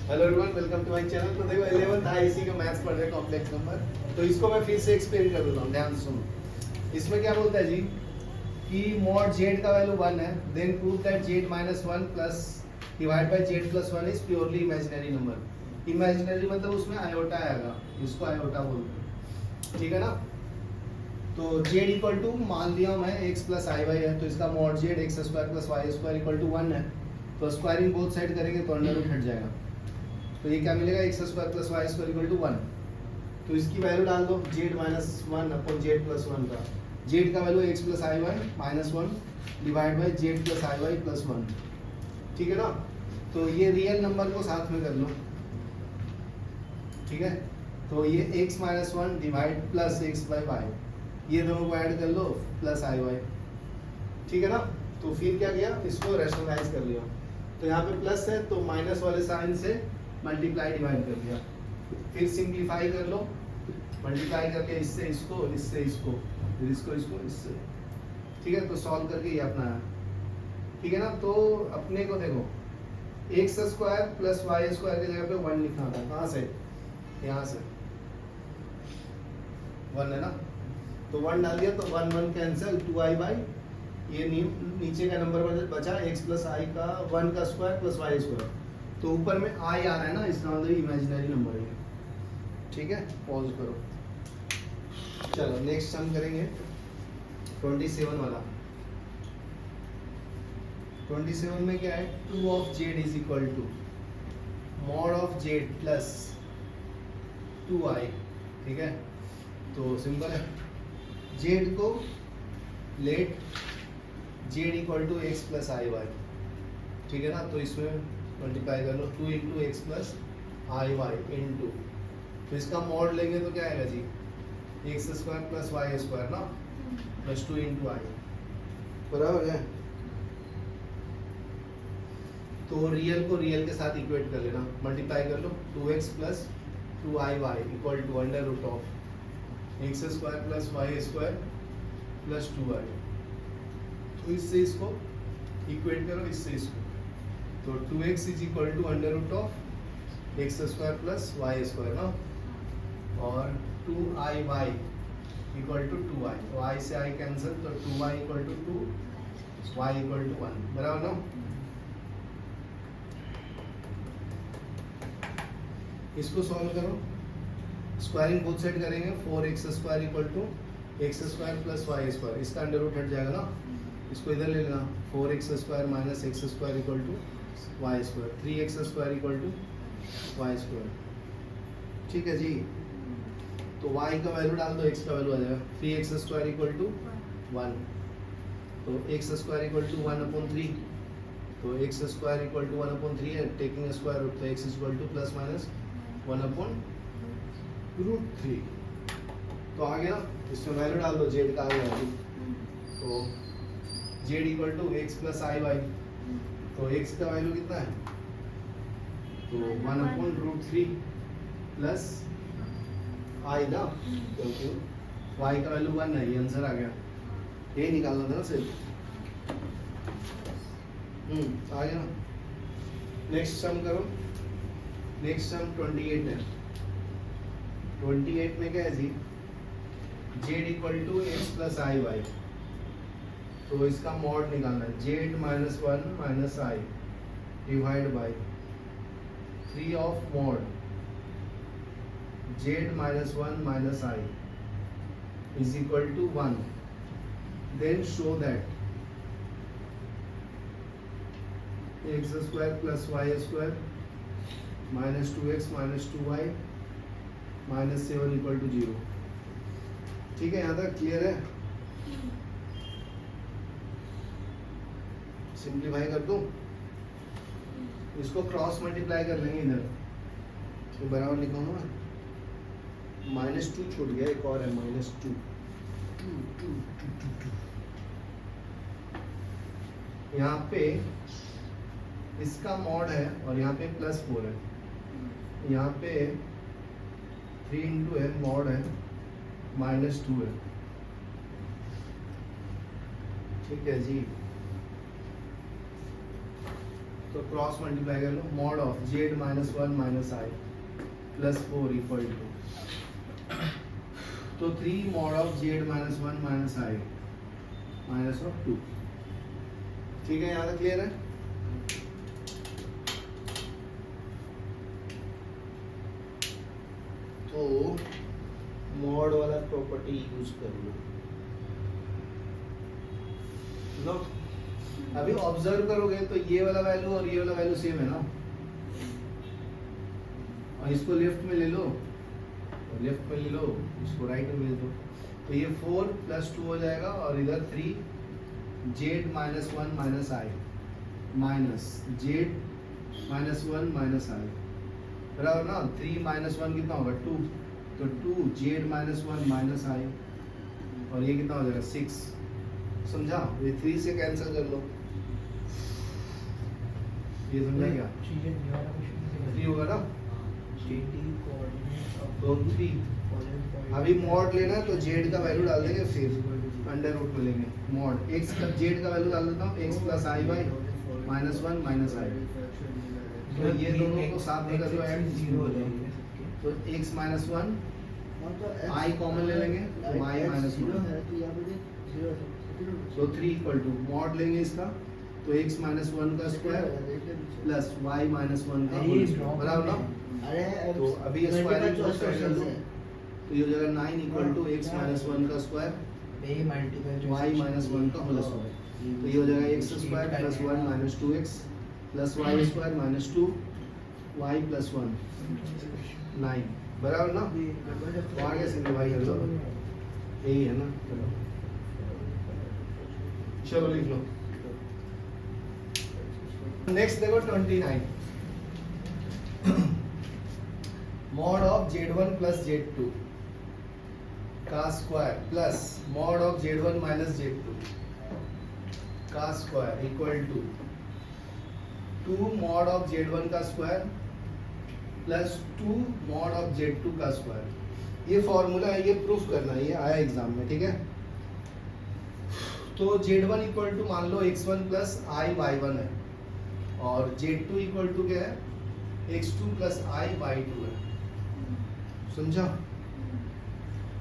Hello everyone, welcome to my channel. तो देखो 11th IC का मैथ्स पढ़ रहे हैं, कॉम्प्लेक्स नंबर। तो इसको मैं फिर से एक्सप्लेन कर देता हूँ, ध्यान से सुनो। इसमें क्या बोलता है जी कि मॉड जेड का वैल्यू 1 है, then prove that Z minus 1 plus divide by Z plus 1 is purely imaginary number. Imaginary मतलब उसमें आयोटा आएगा, इसको आयोटा बोलते हैं, ठीक है ना। तो जेड इक्वल टू मान लिया मैं x प्लस आई वाई है, तो इसका mod Z X square plus Y square equal to 1 है। तो स्क्वायरिंग बोथ साइड करेंगे तो अंडर रूट हट जाएगा, तो ये क्या मिलेगा, X square plus Y square equal to 1। तो इसकी वैल्यू डाल दो, Z minus 1 upon Z plus 1 का। जेड का value X plus I Y minus 1 divide by Z plus I Y plus 1, ठीक है ना। तो ये रियल नंबर को साथ में कर लो, ठीक है। तो ये x minus 1 divide plus X by Y, ये दोनों को ऐड कर लो प्लस आई वाई, ठीक है ना। तो फिर क्या किया, इसको रैशनलाइज कर लिया। तो यहाँ पे प्लस है तो माइनस वाले साइन से मल्टीप्लाई डिवाइड कर दिया, फिर सिंप्लीफाई कर लो, मल्टीप्लाई करके इससे इसको, इससे इसको, फिर इसको इसको इससे, ठीक है। तो सॉल्व करके ये अपना है, ठीक है ना। तो अपने को देखो X square plus Y square की जगह पे 1 लिखना था, कहाँ से, यहाँ से 1 है ना। तो 1 डाल दिया तो 1 1 कैंसिल, 2i बाई ये नीचे का नंबर बचा x प्लस आई का 1 का स्क्वायर प्लस वाई स्क्वायर। तो ऊपर में आई आ रहा है ना, इसका मतलब इमेजिनरी नंबर है, ठीक है। पॉज करो, चलो नेक्स्ट सम करेंगे 27 वाला। 27 में क्या है, 2 of Z is equal to mod of Z plus 2i, ठीक है। तो सिंपल है, जेड को let Z equal to X plus I Y, ठीक है ना। तो इसमें मल्टीप्लाई कर लो 2 into X plus I Y into, तो इसका मॉड लेंगे तो क्या आएगा जी, X square plus Y square ना, प्लस 2 इंटू आई, बराबर है। तो रियल को रियल के साथ इक्वेट कर लेना, मल्टीप्लाई कर लो 2x plus 2iy equal to under root of X square plus Y square plus 2i। तो इससे इसको इक्वेट करो, इससे इसको, तो 2x is equal to under root of X square plus Y square ना, और 2iy इक्वल टू 2i, तो i से i कैंसिल, तो 2y equal to 2, y equal to 1, बराबर ना। इसको सॉल्व करो, स्क्वायरिंग बोथ साइड करेंगे, 4x square equal to X square plus Y square, इसका अंडर रूट हट जाएगा ना, इसको इधर ले लेना, 4x square minus X square equal to Y square, 3x square equal to Y square, ठीक है जी। तो y का वैल्यू डाल दो, x का वैल्यू आ जाएगा 3x स्क्वायर इक्वल टू 1, तो x square equal to 1 upon 3, तो x square equal to 1 upon 3 है, टेकिंग स्क्वायर रूट, तो x equal to plus minus 1 upon root 3। तो आ गया ना, इसमें वैल्यू डाल दो, जेड का आ गया, तो Z equal to X plus I Y, तो x का वैल्यू कितना है, तो 1 अपॉन रूट 3 प्लस आई ना, क्योंकि y का वैल्यू 1 है, ये आंसर आ गया, ये निकालना था ना सिर्फ। आ गया ना। नेक्स्ट सम करो, नेक्स्ट सम 28 है। 28 में क्या है जी, Z equal to X plus I Y, तो इसका मॉड निकालना है, Z minus 1 minus I divide by 3 of mod Z minus 1 minus I is equal to 1, then show that X square plus Y square minus 2x minus 2y minus 7 equal to 0, ठीक है। यहाँ तक clear है। Simplify कर दूं, इसको cross multiply कर लेंगे इधर, तो बराबर लिखूंगा ना, -2 छूट गया, एक और है -2, यहाँ पे इसका मॉड है और यहाँ पे +4 है, यहाँ पे 3 इंटू है, मॉड है -2 है, ठीक है जी। तो क्रॉस मल्टीप्लाई कर लो, mod of Z minus one minus I plus four equal to, तो 3 mod of Z minus one minus I minus of 2। ठीक है, यहाँ तक क्लियर है? तो मॉड वाला प्रॉपर्टी यूज कर लो। अभी ऑब्जर्व करोगे तो ये वाला वैल्यू और ये वाला वैल्यू सेम है ना, और इसको लेफ्ट में ले लो, लेफ्ट में ले लो, इसको राइट में ले दो, तो ये 4 + 2 हो जाएगा, और इधर 3 Z minus one minus I minus Z minus one minus I, बराबर ना। 3 - 1 कितना होगा 2, तो 2 जेड माइनस वन माइनस आई, और ये कितना हो जाएगा 6। समझा? ये 3 से कैंसिल कर लो, ये समझा क्या? 3 होगा ना, तो 3। अभी मॉड लेना है तो जेड का वैल्यू डाल देंगे, फिर अंडर रूट में लेंगे मॉड एक्स का, जेड का वैल्यू डाल देता हूँ x + i y minus one minus I, तो ये दोनों को साथ में कर दो ऐड, 0 हो जाएंगे, तो x minus one i common ले लेंगे, तो y माइनस वन, तो 3 इक्वल टू मॉड लेंगे इसका, तो x माइनस वन का square plus y minus one का होल स्क्वायर, बराबर ना। तो अभी स्क्वायर को सेट कर दो, तो ये हो जाएगा 9 equal to x minus one का स्क्वायर y माइनस वन का होल स्क्वायर, तो ये हो जाएगा x square plus 1 minus 2x plus y square minus 2 y plus 1 9, बराबर ना। तो आगे सिंप्लीफाई कर लो, यही है ना। चलो लिख लो। नेक्स्ट देखो 29, mod of z1 plus z2 का square plus mod of z1 minus z2 का square equal to 2 mod of z1 का square plus 2 mod of z2 का स्क्वायर। ये फॉर्मूला है, ये प्रूफ करना है, ये आया एग्जाम में, ठीक है। तो z1 इक्वल टू मान लो x1 प्लस i y1 है, और z2 इक्वल टू क्या है x2 प्लस i y2 है, समझा।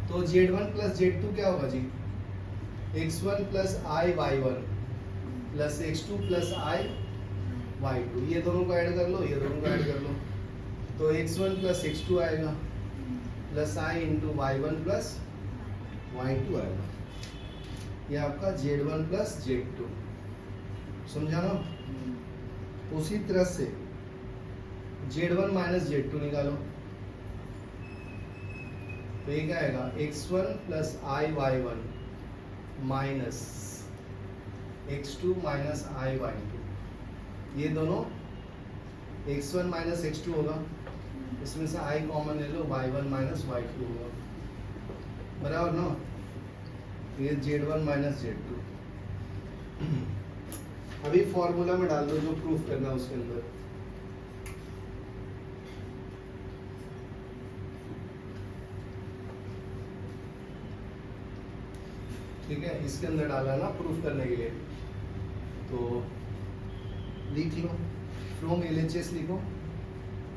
तो z1 प्लस z2 क्या होगा जी, x1 plus i y1 plus x2 plus i y2, ये दोनों को ऐड कर लो, ये दोनों को ऐड कर लो, तो x1 प्लस x2 आएगा plus i into y1 plus y2 आएगा, ये आपका z1 प्लस z2, समझा ना। उसी तरह से z1 माइनस z2 निकालो, तो ये क्या आएगा x1 plus i y1 minus x2 minus i y2, ये दोनों x1 माइनस x2 होगा, इसमें से i कॉमन ले लो, y1 माइनस y2 होगा, बराबर ना। ये z1 माइनस z2, अभी फॉर्मूला में डाल दो जो प्रूफ करना है उसके अंदर। ठीक है, इसके अंदर डाला ना प्रूफ करने के लिए, तो लिख लो फ्रॉम LHS, लिखो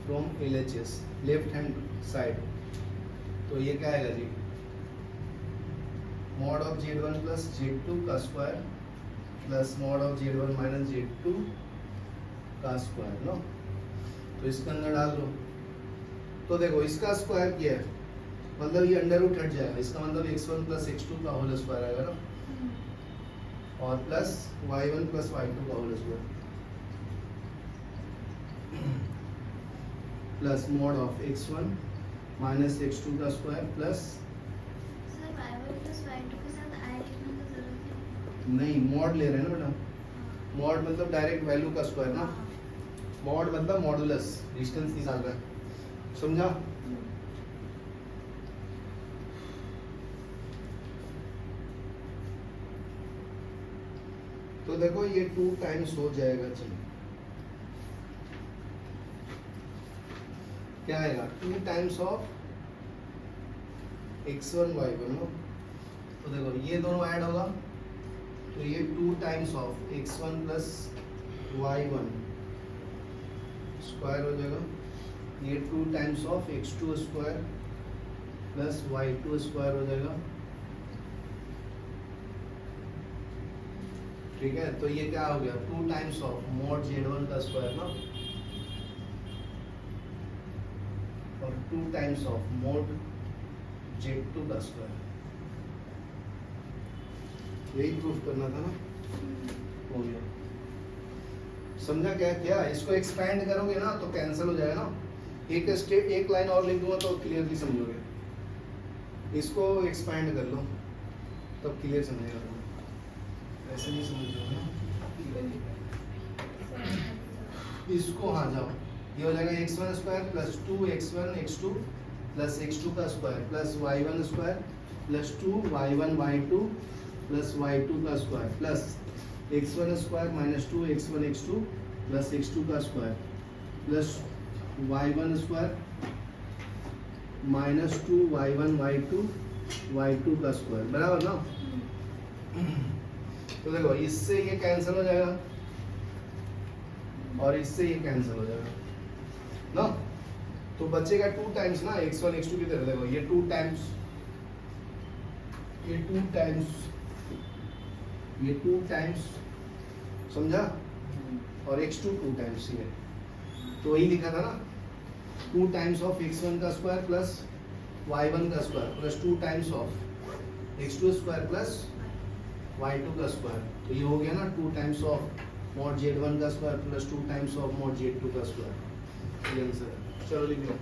from LHS left hand side, तो ये क्या आएगा जी, mod of z1 plus z2 का square plus mod of z1 minus z2 का स्क्वायर नो, तो इसके अंदर डाल दो। तो देखो इसका स्क्वायर किया है, मतलब ये अंडर रूट हट जाएगा, इसका मतलब x1 प्लस x2 का होल स्क्वायर आएगा ना, और प्लस y1 प्लस y2 का whole square plus mod of x1 minus x2 का स्क्वायर प्लस नहीं मॉड ले रहे हैं ना बेटा, मॉड मतलब डायरेक्ट वैल्यू का स्क्वायर ना, मॉड मतलब मॉडुलस, डिस्टेंस निकाल रहा है, समझा। तो देखो ये 2 टाइम्स हो जाएगा जी, क्या आएगा 2 times of x1 y1 no, तो देखो ये दोनों ऐड होगा, तो ये 2 times of x1 plus y1 square हो जाएगा, ये 2 times of x2 square plus y2 square हो जाएगा। ठीक है, तो ये क्या हो गया 2 टाइम्स ऑफ मॉड z1 का स्क्वायर ना, और 2 टाइम्स ऑफ मॉड z2 का स्क्वायर। यही प्रूफ करना था ना, हो गया। समझा क्या क्या? इसको एक्सपैंड करोगे ना तो कैंसिल हो जाएगा ना। एक लाइन और लिख दूंगा तो क्लियरली समझोगे। इसको एक्सपैंड कर लो तब क्लियर समझेगा। ऐसे नहीं समझोगे ना। इसको हाँ जाओ, ये हो जाएगा x1 square plus 2x1 x2 plus x2 का square plus y1 square plus 2y1 y2 plus y2 का square plus x1 square minus 2x1 x2 plus x2 का square plus y1 square minus 2y1 y2 y2 का square, बराबर ना। तो देखो इससे ये कैंसिल हो जाएगा और इससे ये कैंसिल हो जाएगा ना, तो बचेगा 2 टाइम्स ना x1 x2 की तरह। देखो ये 2 टाइम्स, ये 2 टाइम्स, ये 2 टाइम्स, समझा, और x2 2 टाइम्स ये, तो वही लिखा था ना 2 टाइम्स ऑफ x1 का स्क्वायर प्लस y1 का square plus 2 times of x2 square plus y2 का स्क्वायर। तो ये हो गया ना 2 टाइम्स ऑफ मॉड z1 का square plus 2 times of mod z2 का स्क्वायर। ये आंसर है। चलो लिख लो।